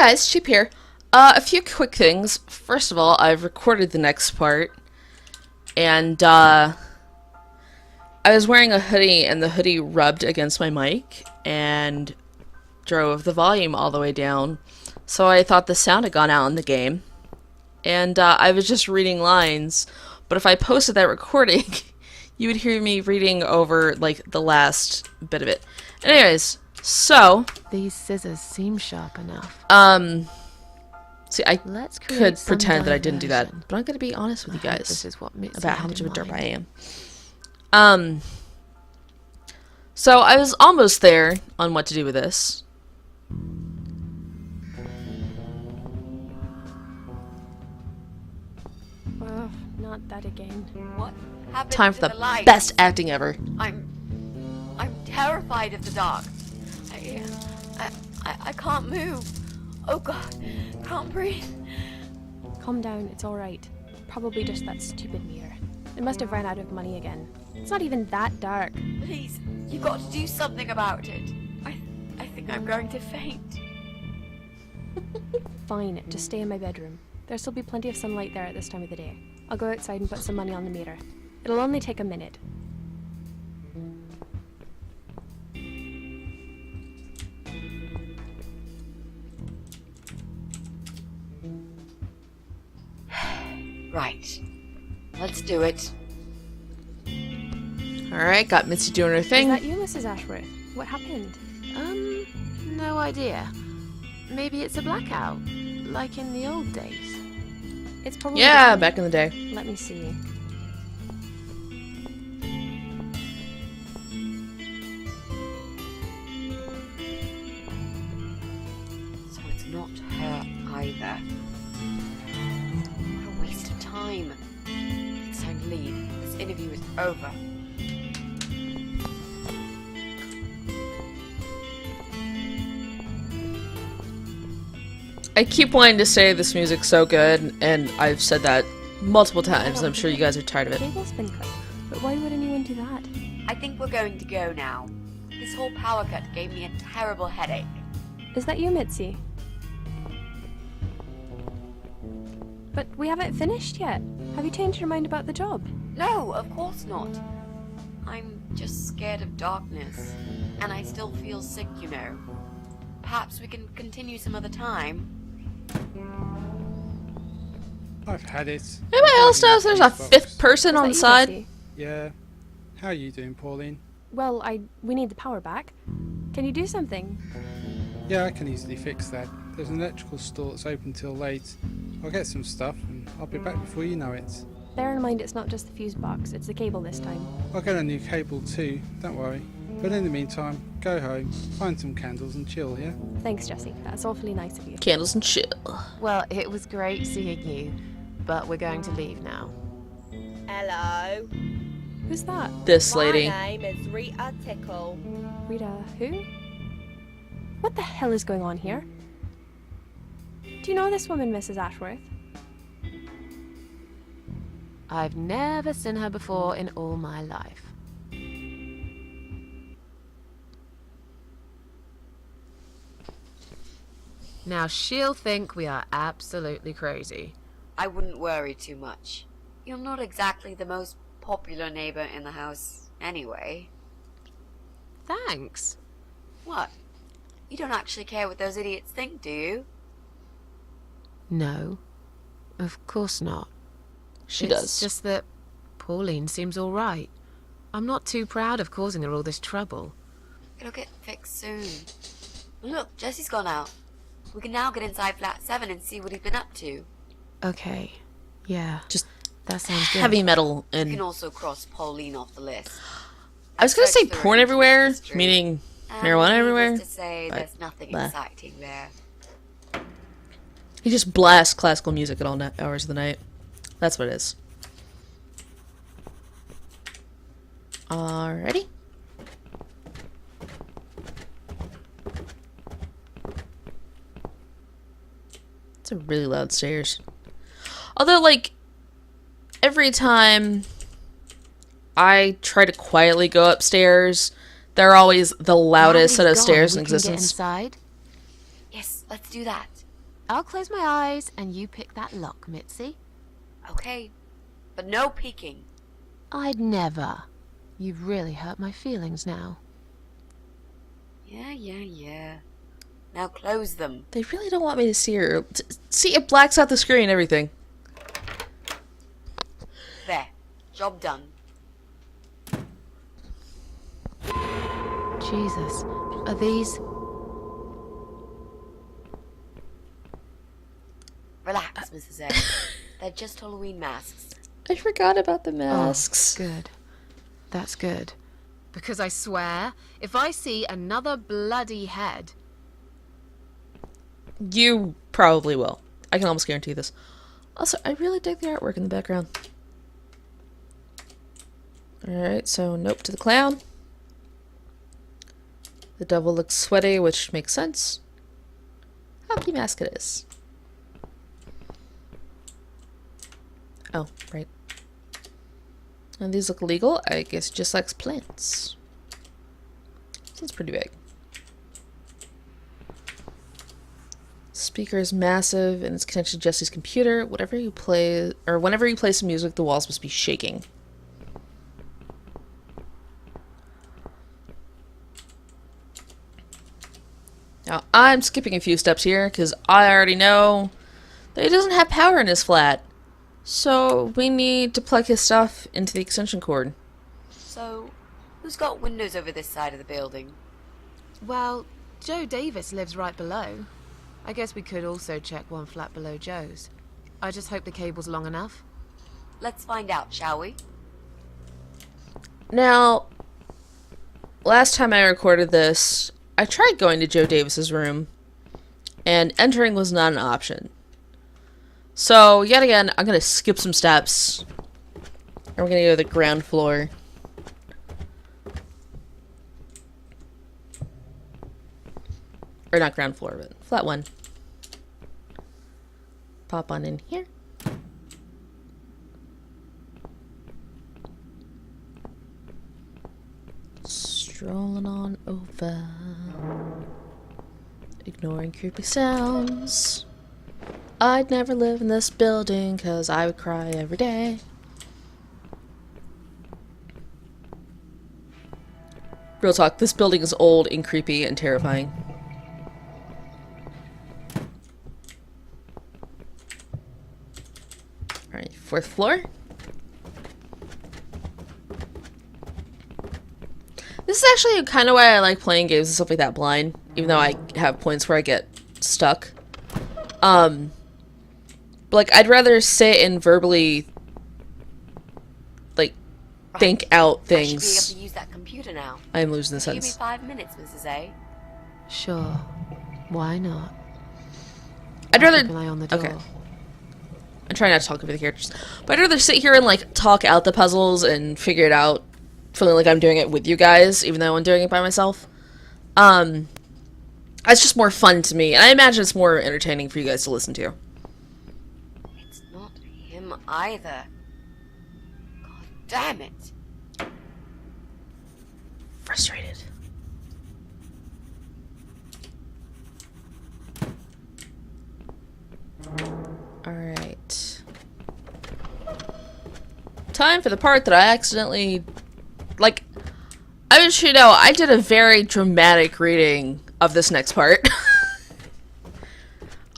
guys, Chip here. A few quick things. First of all, I've recorded the next part, and I was wearing a hoodie, and the hoodie rubbed against my mic, and drove the volume all the way down, so I thought the sound had gone out in the game, and I was just reading lines, but if I posted that recording, you would hear me reading over, like, the last bit of it. Anyways, so... These scissors seem sharp enough. See, I could pretend that I didn't do that, but I'm gonna be honest with you guys this is what about how much of a derp I am. So I was almost there on what to do with this. Not that again. What happened Time to for the light? best acting ever. I'm terrified of the dark. I can't move. Oh God, can't breathe. Calm down, it's alright. Probably just that stupid mirror. It must have run out of money again. It's not even that dark. Please, you got to do something about it. I think I'm going to faint. Fine, just stay in my bedroom. There'll still be plenty of sunlight there at this time of the day. I'll go outside and put some money on the meter. It'll only take a minute. Right. Let's do it. Alright, got Mitzi doing her Is thing. that you, Mrs. Ashworth? What happened? No idea. Maybe it's a blackout, like in the old days. It's probably... Yeah, back in the day. Let me see. So it's not her either. What a waste of time. It's time to leave. This interview is over. I keep wanting to say this music's so good, and I've said that multiple times, and I'm sure you guys are tired of The it. cable's been cut. But why would anyone do that? I think we're going to go now. This whole power cut gave me a terrible headache. Is that you, Mitzi? But we haven't finished yet. Have you changed your mind about the job? No, of course not. I'm just scared of darkness. And I still feel sick, you know. Perhaps we can continue some other time. I've had it. Anybody else knows there's a fifth person on the Is that you, side? Jesse? Yeah. How are you doing, Pauline? Well, we need the power back. Can you do something? Yeah, I can easily fix that. There's an electrical store that's open till late. I'll get some stuff and I'll be back before you know it. Bear in mind it's not just the fuse box, it's the cable this time. I'll get a new cable too, don't worry. But in the meantime, go home, find some candles and chill, yeah? Thanks, Jesse. That's awfully nice of you. Candles and chill. Well, it was great seeing you, but we're going to leave now. Hello. Who's that? This lady. My name is Rita Tickle. Rita, who? What the hell is going on here? Do you know this woman, Mrs. Ashworth? I've never seen her before in all my life. Now she'll think we are absolutely crazy. I wouldn't worry too much. You're not exactly the most popular neighbor in the house anyway. Thanks. What? You don't actually care what those idiots think, do you? No, of course not. She It's does. just that Pauline seems all right. I'm not too proud of causing her all this trouble. It'll get fixed soon. Look, Jesse's gone out. We can now get inside flat 7 and see what he's been up to. Okay, yeah, Just that sounds good. heavy metal We and... can also cross Pauline off the list. I was gonna say Searched the porn room, everywhere, history, meaning and marijuana needless everywhere. to say, but there's nothing blah. exciting there. He just blasts classical music at all hours of the night. That's what it is. Alrighty. It's a really loud stairs. Although, like, every time I try to quietly go upstairs, they're always the loudest set of stairs in existence. Inside? Yes, let's do that. I'll close my eyes and you pick that lock, Mitzi. Okay, but no peeking. I'd never. You've really hurt my feelings now. Yeah. Now close them. They really don't want me to see her. See, it blacks out the screen and everything. There. Job done. Jesus. Are these... Relax, Mrs. A. They're just Halloween masks. I forgot about the masks. Good. That's good. Because I swear, if I see another bloody head... You probably will. I can almost guarantee this. Also, I really dig the artwork in the background. Alright, so nope to the clown. The devil looks sweaty, which makes sense. Hockey mask it is. Oh, right. And these look legal. I guess it just likes plants. Sounds pretty big. Speaker is massive and it's connected to Jesse's computer. Whatever you play, or whenever you play some music, the walls must be shaking. Now, I'm skipping a few steps here because I already know that he doesn't have power in his flat. So we need to plug his stuff into the extension cord. So, who's got windows over this side of the building? Well, Joe Davis lives right below. I guess we could also check one flat below Joe's. I just hope the cable's long enough. Let's find out, shall we? Now, last time I recorded this, I tried going to Joe Davis's room, and entering was not an option. So, yet again, I'm going to skip some steps, and we're going to go to the ground floor. Or not ground floor, but flat one. Pop on in here. Strolling on over. Ignoring creepy sounds. I'd never live in this building because I would cry every day. Real talk, this building is old and creepy and terrifying. Alright, 4th floor. This is actually kind of why I like playing games and stuff like that blind, even though I have points where I get stuck. Like, I'd rather sit and verbally, like, think out things. I should be able to use that computer now. I'm losing the Give me sense. 5 minutes, Mrs. A. Sure. Why not? I'd Keep an rather... eye on the door. Okay. I'm trying not to talk over the characters. But I'd rather sit here and, like, talk out the puzzles and figure it out, feeling like I'm doing it with you guys, even though I'm doing it by myself. It's just more fun to me, and I imagine it's more entertaining for you guys to listen to. It's not him either. God damn it. Frustrated. Alright. Time for the part that I accidentally... Like, I want you to know, I did a very dramatic reading of this next part.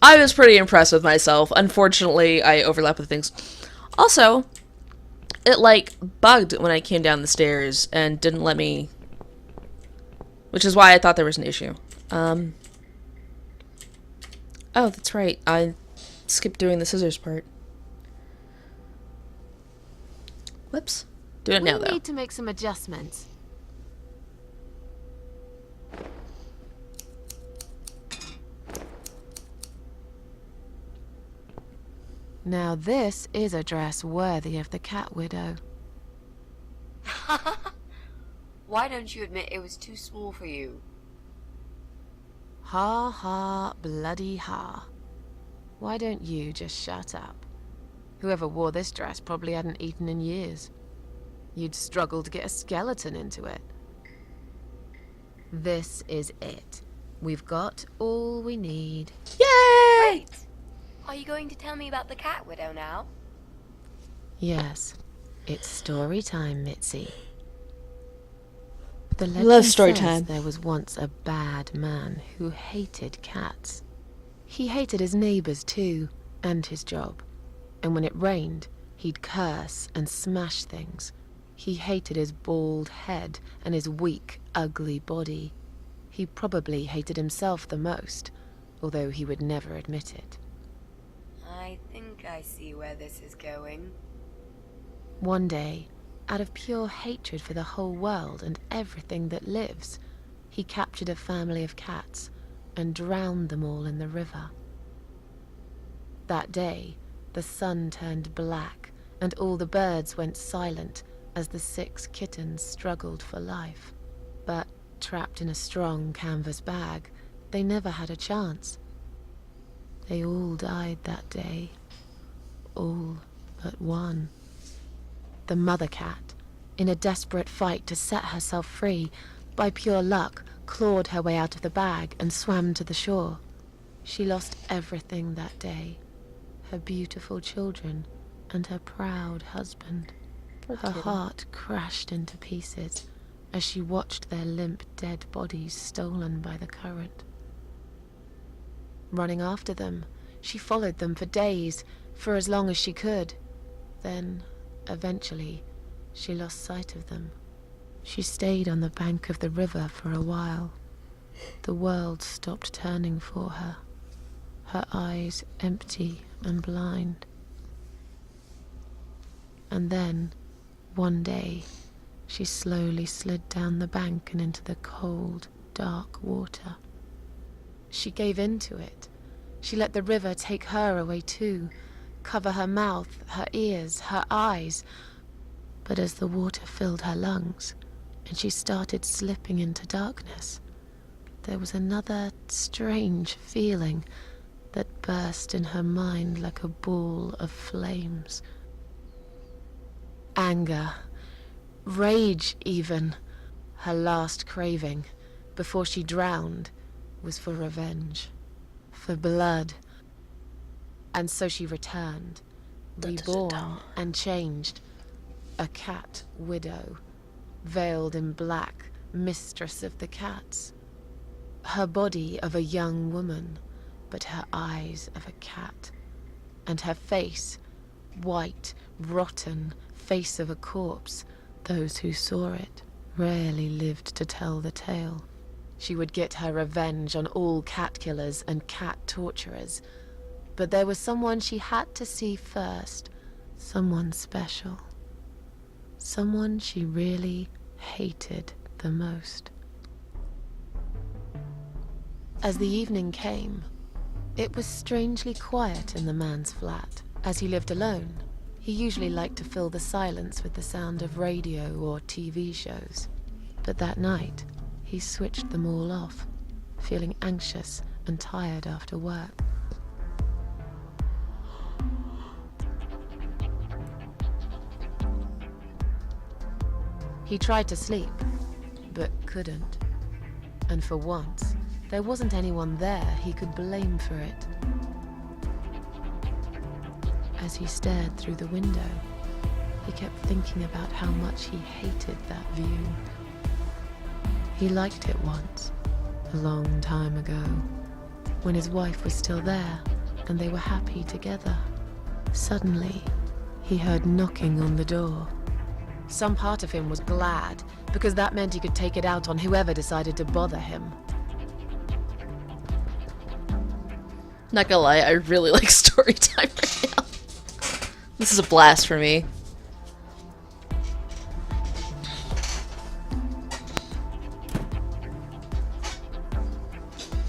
I was pretty impressed with myself. Unfortunately, I overlapped with things. Also, it, like, bugged when I came down the stairs and didn't let me... Which is why I thought there was an issue. Oh, that's right. I skipped doing the scissors part. Whoops. Do it now, We though. need to make some adjustments. Now this is a dress worthy of the cat widow. Why don't you admit it was too small for you? Ha ha bloody ha. Why don't you just shut up? Whoever wore this dress probably hadn't eaten in years. You'd struggle to get a skeleton into it. This is it. We've got all we need. Yay! Great! Are you going to tell me about the cat widow now? Yes, it's story time, Mitzi. The Love legend story says time. there was once a bad man who hated cats. He hated his neighbors too, and his job. And when it rained, he'd curse and smash things. He hated his bald head and his weak, ugly body. He probably hated himself the most, although he would never admit it. I think I see where this is going. One day, out of pure hatred for the whole world and everything that lives, he captured a family of cats and drowned them all in the river. That day, the sun turned black and all the birds went silent as the 6 kittens struggled for life. But trapped in a strong canvas bag, they never had a chance. They all died that day. All but one. The mother cat, in a desperate fight to set herself free, by pure luck, clawed her way out of the bag and swam to the shore. She lost everything that day. Her beautiful children and her proud husband. Her heart crashed into pieces as she watched their limp dead bodies stolen by the current. Running after them, she followed them for days, for as long as she could. Then, eventually, she lost sight of them. She stayed on the bank of the river for a while. The world stopped turning for her, her eyes empty and blind. And then, one day, she slowly slid down the bank and into the cold, dark water. She gave in to it. She let the river take her away too, cover her mouth, her ears, her eyes. But as the water filled her lungs, and she started slipping into darkness, there was another strange feeling that burst in her mind like a ball of flames. Anger, rage even. Her last craving, before she drowned, was for revenge, for blood. And so she returned, reborn and changed, a cat widow, veiled in black, mistress of the cats. Her body of a young woman, but her eyes of a cat, and her face, white, rotten, face of a corpse. Those who saw it rarely lived to tell the tale. She would get her revenge on all cat killers and cat torturers. But there was someone she had to see first, someone special. Someone she really hated the most. As the evening came, it was strangely quiet in the man's flat. As he lived alone, he usually liked to fill the silence with the sound of radio or TV shows. But that night, he switched them all off, feeling anxious and tired after work. He tried to sleep, but couldn't. And for once, there wasn't anyone there he could blame for it. As he stared through the window, he kept thinking about how much he hated that view. He liked it once, a long time ago, when his wife was still there and they were happy together. Suddenly, he heard knocking on the door. Some part of him was glad, because that meant he could take it out on whoever decided to bother him. Not gonna lie, I really like story time right now. This is a blast for me.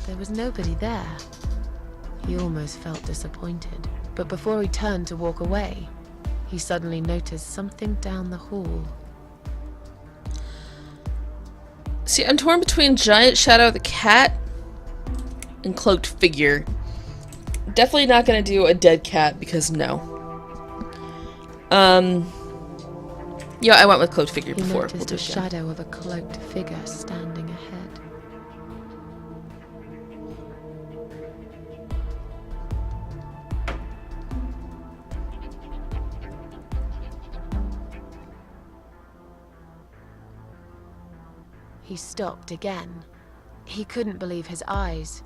There was nobody there. He almost felt disappointed, but before he turned to walk away, he suddenly noticed something down the hall. See, I'm torn between Giant Shadow the Cat and Cloaked Figure. Definitely not gonna do a dead cat, because no. Yeah, I went with Cloaked Figure He before. noticed We'll do a it again. shadow of a cloaked figure standing ahead. He stopped again. He couldn't believe his eyes.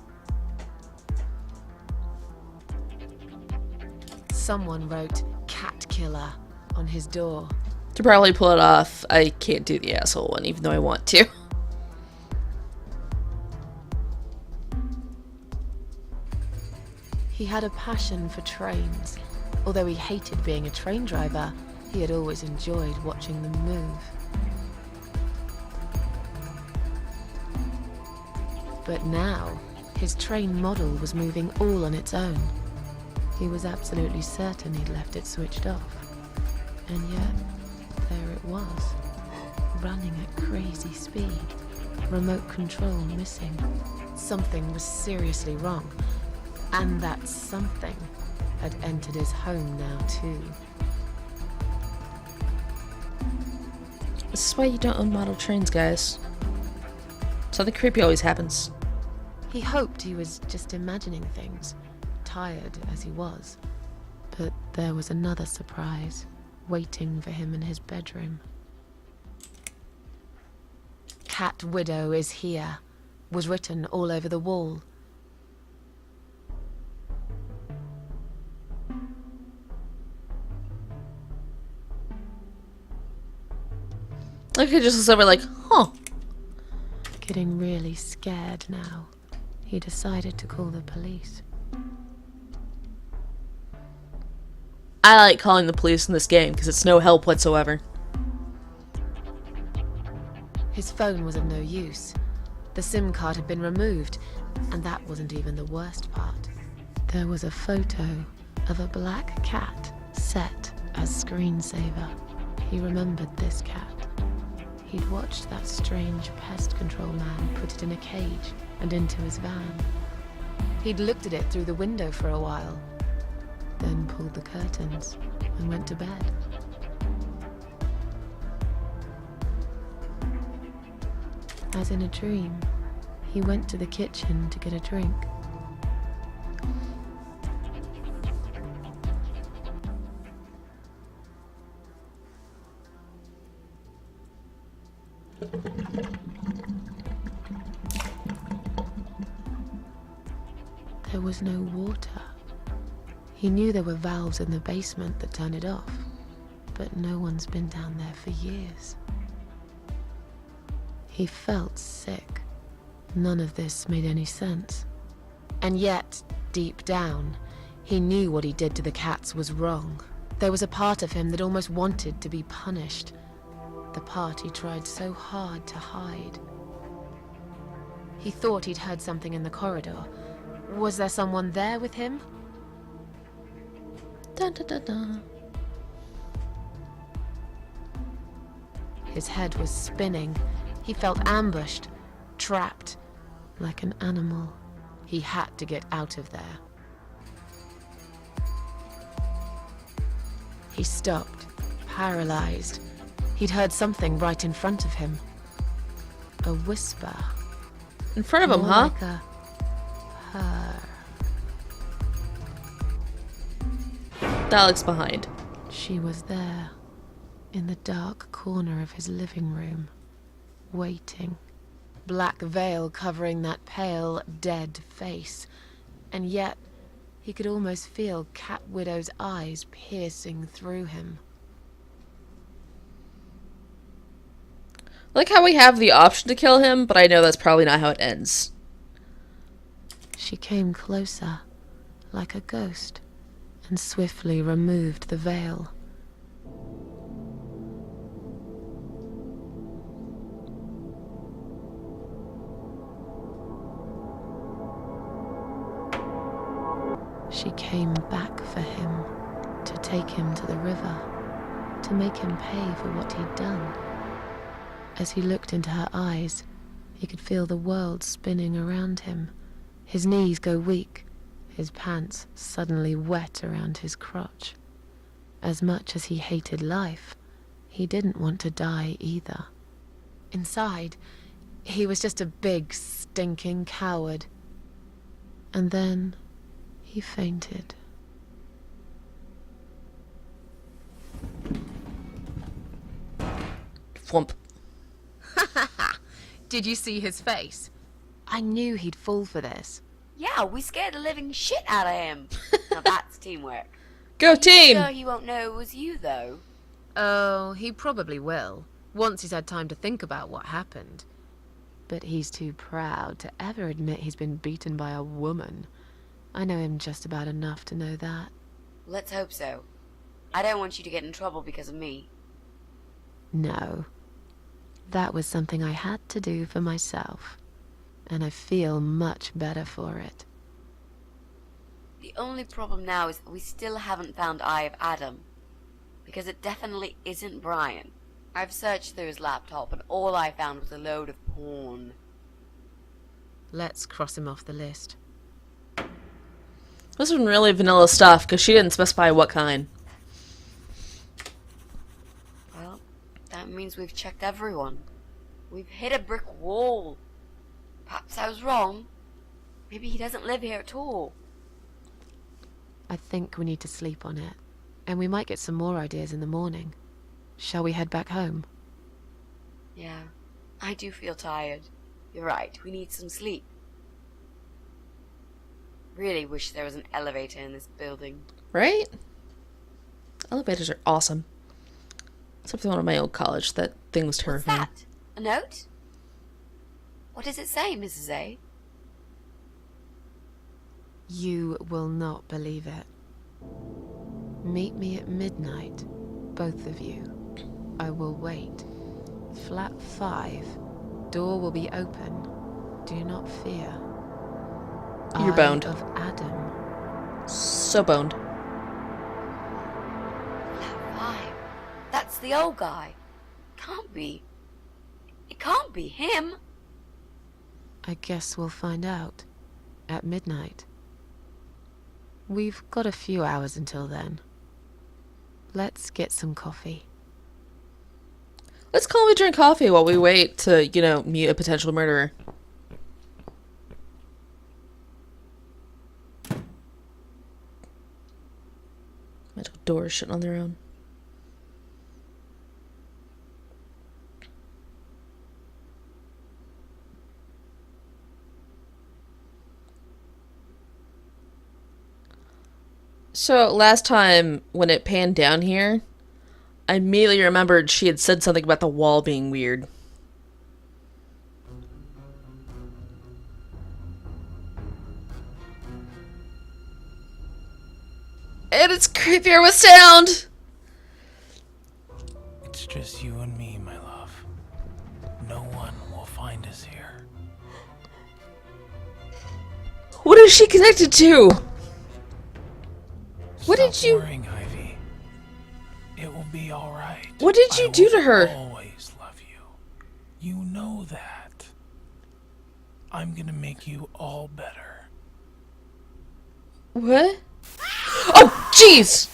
Someone wrote "cat killer" on his door. To probably pull it off, I can't do the asshole one, even though I want to. He had a passion for trains. Although he hated being a train driver, he had always enjoyed watching them move. But now, his train model was moving all on its own. He was absolutely certain he'd left it switched off. And yet, there it was, running at crazy speed, remote control missing. Something was seriously wrong, and that something had entered his home now too. This is why you don't own model trains, guys. Something creepy always happens. He hoped he was just imagining things, tired as he was. But there was another surprise waiting for him in his bedroom. "Cat Widow is here," was written all over the wall. I could just look over like, huh. Getting really scared now, he decided to call the police. I like calling the police in this game because it's no help whatsoever. His phone was of no use. The SIM card had been removed, and that wasn't even the worst part. There was a photo of a black cat set as screensaver. He remembered this cat. He'd watched that strange pest control man put it in a cage and into his van. He'd looked at it through the window for a while, then pulled the curtains and went to bed. As in a dream, he went to the kitchen to get a drink. There was no water. He knew there were valves in the basement that turned it off, but no one's been down there for years. He felt sick. None of this made any sense. And yet, deep down, he knew what he did to the cats was wrong. There was a part of him that almost wanted to be punished. The part he tried so hard to hide. He thought he'd heard something in the corridor. Was there someone there with him? Dun, dun, dun, dun. His head was spinning. He felt ambushed, trapped, like an animal. He had to get out of there. He stopped, paralyzed. He'd heard something right in front of him. A whisper. In front of him, More huh? like a purr. Dalek's behind. She was there, in the dark corner of his living room, waiting. Black veil covering that pale, dead face. And yet, he could almost feel Cat Widow's eyes piercing through him. Like how we have the option to kill him, but I know that's probably not how it ends. She came closer, like a ghost, and swiftly removed the veil. She came back for him, to take him to the river, to make him pay for what he'd done. As he looked into her eyes, he could feel the world spinning around him, his knees go weak, his pants suddenly wet around his crotch. As much as he hated life, he didn't want to die either. Inside, he was just a big, stinking coward. And then he fainted. Flump. Did you see his face? I knew he'd fall for this. Yeah, we scared the living shit out of him. Now that's teamwork. Go team! Sure he won't know it was you, though. Oh, he probably will, once he's had time to think about what happened. But he's too proud to ever admit he's been beaten by a woman. I know him just about enough to know that. Let's hope so. I don't want you to get in trouble because of me. No. That was something I had to do for myself. And I feel much better for it. The only problem now is that we still haven't found Eye of Adam. Because it definitely isn't Brian. I've searched through his laptop and all I found was a load of porn. Let's cross him off the list. This was really vanilla stuff, because she didn't specify what kind. Well, that means we've checked everyone. We've hit a brick wall. Perhaps I was wrong. Maybe he doesn't live here at all. I think we need to sleep on it. And we might get some more ideas in the morning. Shall we head back home? Yeah, I do feel tired. You're right, we need some sleep. Really wish there was an elevator in this building. Right? Elevators are awesome. Except for the one at my old college. That thing was What's terrifying. that? A note? What does it say, Mrs. A? You will not believe it. Meet me at midnight, both of you. I will wait. Flat 5. Door will be open. Do not fear. You're boned. Eye of Adam. So boned. Flat 5. That's the old guy. Can't be. It can't be him. I guess we'll find out. At midnight. We've got a few hours until then. Let's get some coffee. Let's calmly drink coffee while we wait to, you know, meet a potential murderer. Magical doors shutting on their own. So last time when it panned down here, I immediately remembered she had said something about the wall being weird. And it's creepier with sound! It's just you and me, my love. No one will find us here. What is she connected to? What Stop did you... worrying, Ivy. It will be all right. What did you do to her? I will always love you. You know that. I'm gonna make you all better. What? Oh, jeez!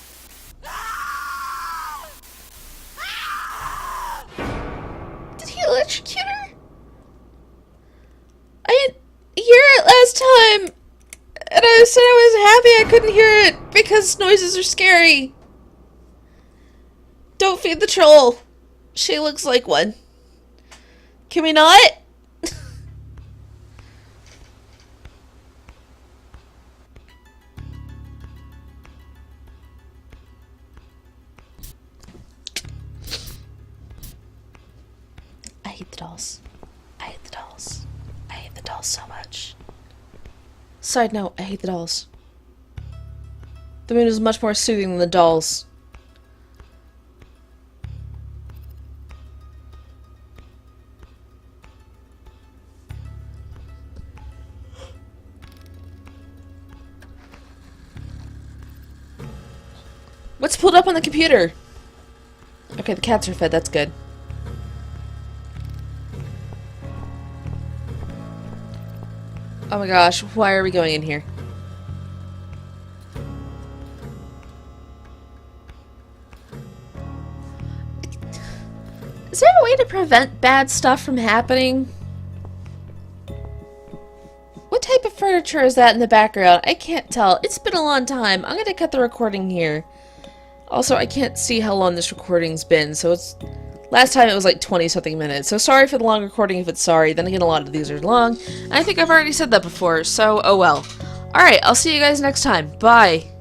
Did he electrocute her? I didn't hear it last time. And I said I was happy I couldn't hear it because noises are scary. Don't feed the troll. She looks like one. Can we not? I hate the dolls. I hate the dolls. I hate the dolls so much. Side note, I hate the dolls. The moon is much more soothing than the dolls. What's pulled up on the computer? Okay, the cats are fed, that's good. Oh my gosh, why are we going in here? Is there a way to prevent bad stuff from happening? What type of furniture is that in the background? I can't tell. It's been a long time. I'm gonna cut the recording here. Also, I can't see how long this recording's been, so it's Last time it was like 20-something minutes, so sorry for the long recording if it's sorry. Then again, a lot of these are long, and I think I've already said that before, so oh well. Alright, I'll see you guys next time. Bye!